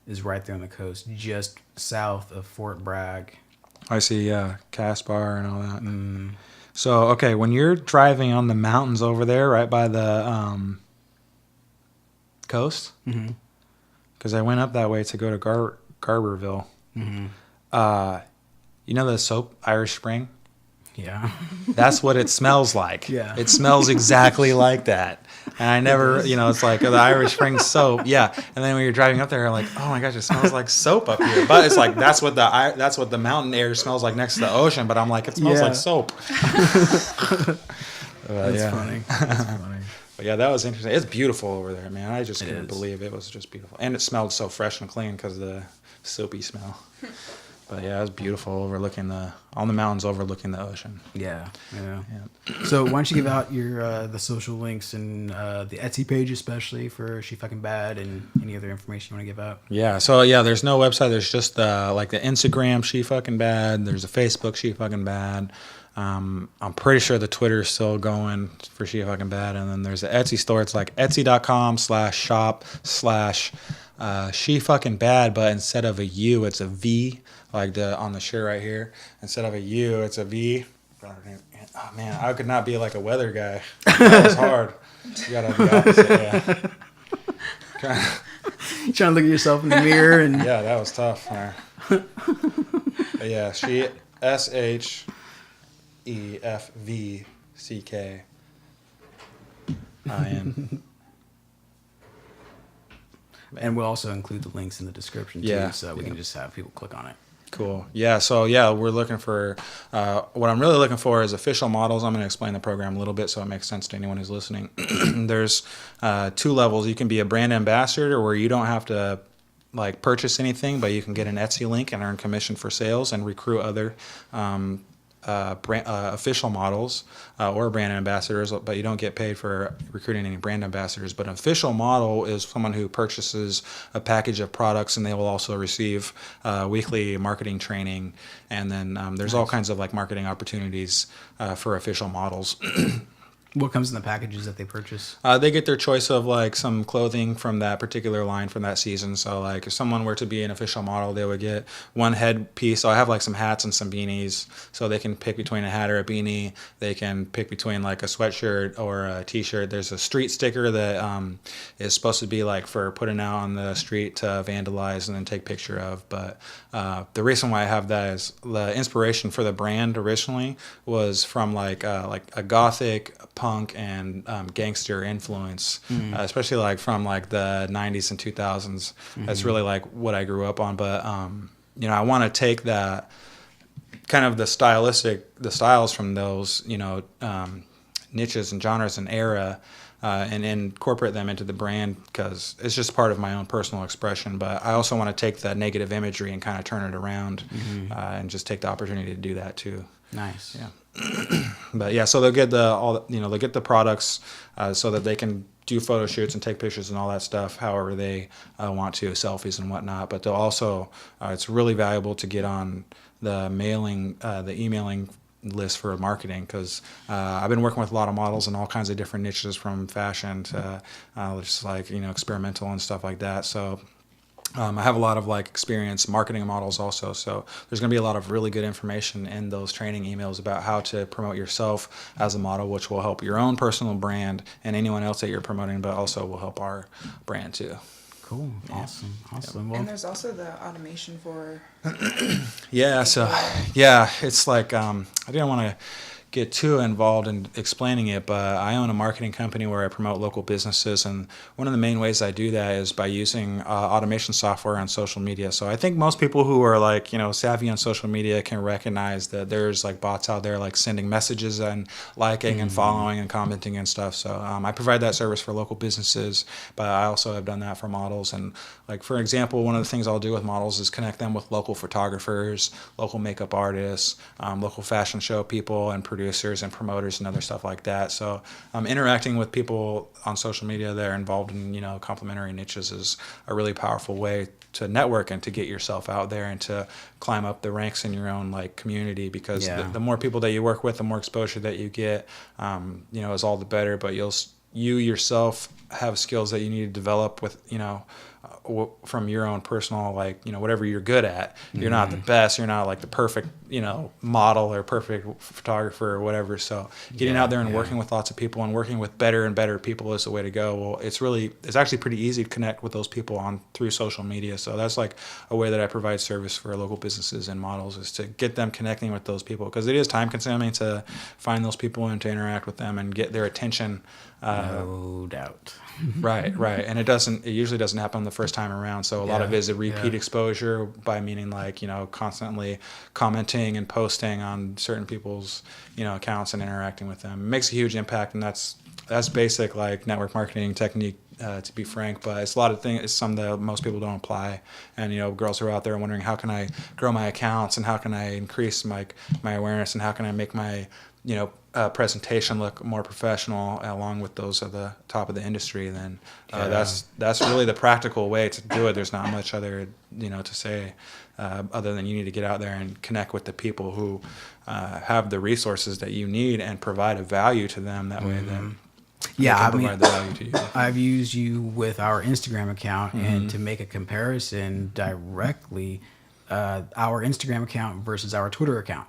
is right there on the coast, just south of Fort Bragg. I see, yeah, Caspar and all that. So, okay, when you're driving on the mountains over there, right by the coast, because I went up that way to go to Garberville. You know the soap Irish Spring? Yeah. That's what it smells like. Yeah. It smells exactly like that. And I never, it's like the Irish Spring soap. Yeah. And then when you're driving up there, I'm like, oh my gosh, it smells like soap up here. But it's like, that's what the mountain air smells like next to the ocean. But I'm like, it smells like soap. That's yeah. funny. That's funny. But yeah, that was interesting. It's beautiful over there, man. I just It couldn't is. believe it was just beautiful, and it smelled so fresh and clean because of the soapy smell. But yeah, it was beautiful, overlooking on the mountains, overlooking the ocean. Yeah. So why don't you give out your the social links and the Etsy page, especially for Fvckin Bad, and any other information you want to give out? Yeah, so yeah, there's no website. There's just like the Instagram Fvckin Bad. There's a Facebook Fvckin Bad. I'm pretty sure the Twitter is still going for Fvckin Bad, and then there's the Etsy store. It's like etsy.com/shop/Fvckin Bad, but instead of a U, it's a V, like on the shirt right here. Instead of a U, it's a V. Oh man, I could not be like a weather guy. That was hard. You gotta be opposite, yeah. You trying to look at yourself in the mirror and Yeah, that was tough. But yeah, SHEFVCKIN. and we'll also include the links in the description too, Yeah, so we can just have people click on it. Cool. Yeah. So yeah, we're looking for what I'm really looking for is official models. I'm going to explain the program a little bit so it makes sense to anyone who's listening. There's 2 levels. You can be a brand ambassador where you don't have to like purchase anything, but you can get an Etsy link and earn commission for sales and recruit other official models or brand ambassadors, but you don't get paid for recruiting any brand ambassadors. But an official model is someone who purchases a package of products, and they will also receive weekly marketing training. And then there's all kinds of like marketing opportunities for official models. What comes in the packages that they purchase? They get their choice of like some clothing from that particular line from that season. So like if someone were to be an official model, they would get one headpiece. So I have like some hats and some beanies. So they can pick between a hat or a beanie. They can pick between like a sweatshirt or a t-shirt. There's a street sticker that is supposed to be like for putting out on the street to vandalize and then take picture of. But the reason why I have that is the inspiration for the brand originally was from like a gothic, punk, and gangster influence, especially like from like the 90s and 2000s. That's really like what I grew up on. But you know, I want to take that kind of the styles from those, you know, niches and genres and era, and incorporate them into the brand because it's just part of my own personal expression. But I also want to take that negative imagery and kind of turn it around, and just take the opportunity to do that too. Nice. Yeah. But yeah, so they'll get they'll get the products so that they can do photo shoots and take pictures and all that stuff however they want to, selfies and whatnot. But they'll also it's really valuable to get on the emailing list for marketing because I've been working with a lot of models in all kinds of different niches, from fashion to just like, you know, experimental and stuff like that. So I have a lot of like experience marketing models also, so there's going to be a lot of really good information in those training emails about how to promote yourself as a model, which will help your own personal brand and anyone else that you're promoting, but also will help our brand too. Cool. Awesome. Well, And there's also the automation for. Yeah. So yeah, it's like I didn't want to get too involved in explaining it, but I own a marketing company where I promote local businesses, and one of the main ways I do that is by using automation software on social media. So I think most people who are like, you know, savvy on social media can recognize that there's like bots out there like sending messages and liking and following and commenting and stuff. So I provide that service for local businesses, but I also have done that for models. And like, for example, one of the things I'll do with models is connect them with local photographers, local makeup artists, local fashion show people, and producers and promoters and other stuff like that. So interacting with people on social media that are involved in, you know, complementary niches is a really powerful way to network and to get yourself out there and to climb up the ranks in your own like community, because the more people that you work with, the more exposure that you get, you know, is all the better. But you yourself have skills that you need to develop with, you know, from your own personal, like, you know, whatever you're good at. You're not the best, you're not like the perfect, you know, model or perfect photographer or whatever. So getting out there and working with lots of people and working with better and better people is the way to go. Well, it's actually pretty easy to connect with those people through social media. So that's like a way that I provide service for local businesses and models, is to get them connecting with those people, because it is time consuming to find those people and to interact with them and get their attention. No doubt. Right. And it usually doesn't happen the first time time around. So a lot of it is a repeat exposure, by meaning like, you know, constantly commenting and posting on certain people's, you know, accounts and interacting with them. It makes a huge impact, and that's basic like network marketing technique, to be frank, but it's a lot of things. It's some that most people don't apply. And, you know, girls who are out there wondering, how can I grow my accounts, and how can I increase my awareness, and how can I make my, you know, presentation look more professional along with those at the top of the industry, then that's really the practical way to do it. There's not much other, you know, to say other than you need to get out there and connect with the people who have the resources that you need and provide a value to them. That way then I mean, provide the value to you. I've used you with our Instagram account, and to make a comparison directly, our Instagram account versus our Twitter account.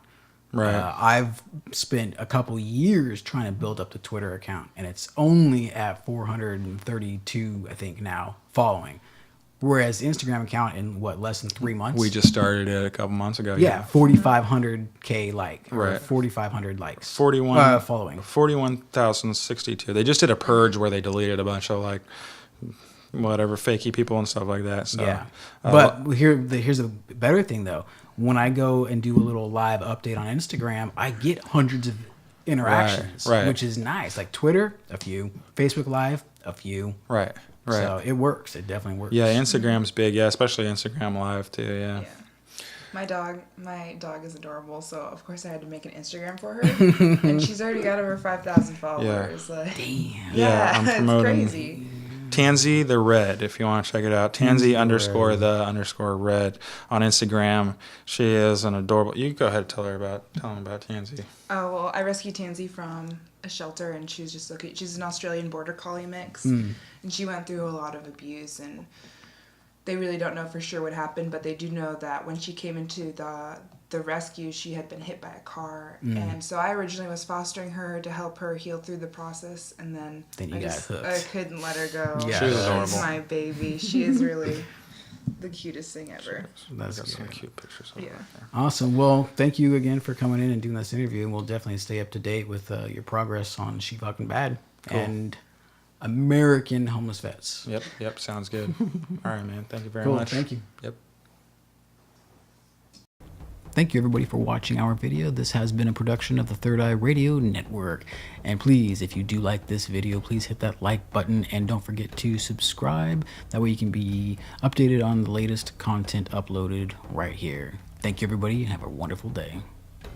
Right. I've spent a couple years trying to build up the Twitter account, and it's only at 432, I think, now following. Whereas the Instagram account, in less than 3 months? We just started it a couple months ago. Yeah, 4,500K right. 4,500 likes. 41 following. 41,062. They just did a purge where they deleted a bunch of like whatever fakey people and stuff like that. So, yeah, but here's a better thing though. When I go and do a little live update on Instagram, I get hundreds of interactions, which is nice. Like Twitter, a few. Facebook Live, a few. Right. So it works. It definitely works. Yeah, Instagram's big. Yeah, especially Instagram Live too. Yeah. My dog is adorable, so of course I had to make an Instagram for her, and she's already got over 5,000 followers. Yeah. Like, damn. Yeah, I'm promoting. It's crazy. Tansy the Red, if you want to check it out. Tansy _ red on Instagram. She is an adorable. You go ahead and tell them about Tansy. Oh, well, I rescued Tansy from a shelter, and she was just looking. She's an Australian Border Collie mix, and she went through a lot of abuse, and they really don't know for sure what happened, but they do know that when she came into the rescue, she had been hit by a car, and so I originally was fostering her to help her heal through the process, and then I couldn't let her go. Yeah, she was adorable. She's my baby. She is really the cutest thing ever. That's got some cute pictures of her right there. Awesome. Well, thank you again for coming in and doing this interview, and we'll definitely stay up to date with your progress on Fvckin Bad and American homeless vets. Yep. Sounds good. All right, man. Thank you very Cool. much. Thank you. Yep. Thank you, everybody, for watching our video. This has been a production of the Third Eye Radio Network. And please, if you do like this video, please hit that like button and don't forget to subscribe. That way you can be updated on the latest content uploaded right here. Thank you, everybody, and have a wonderful day.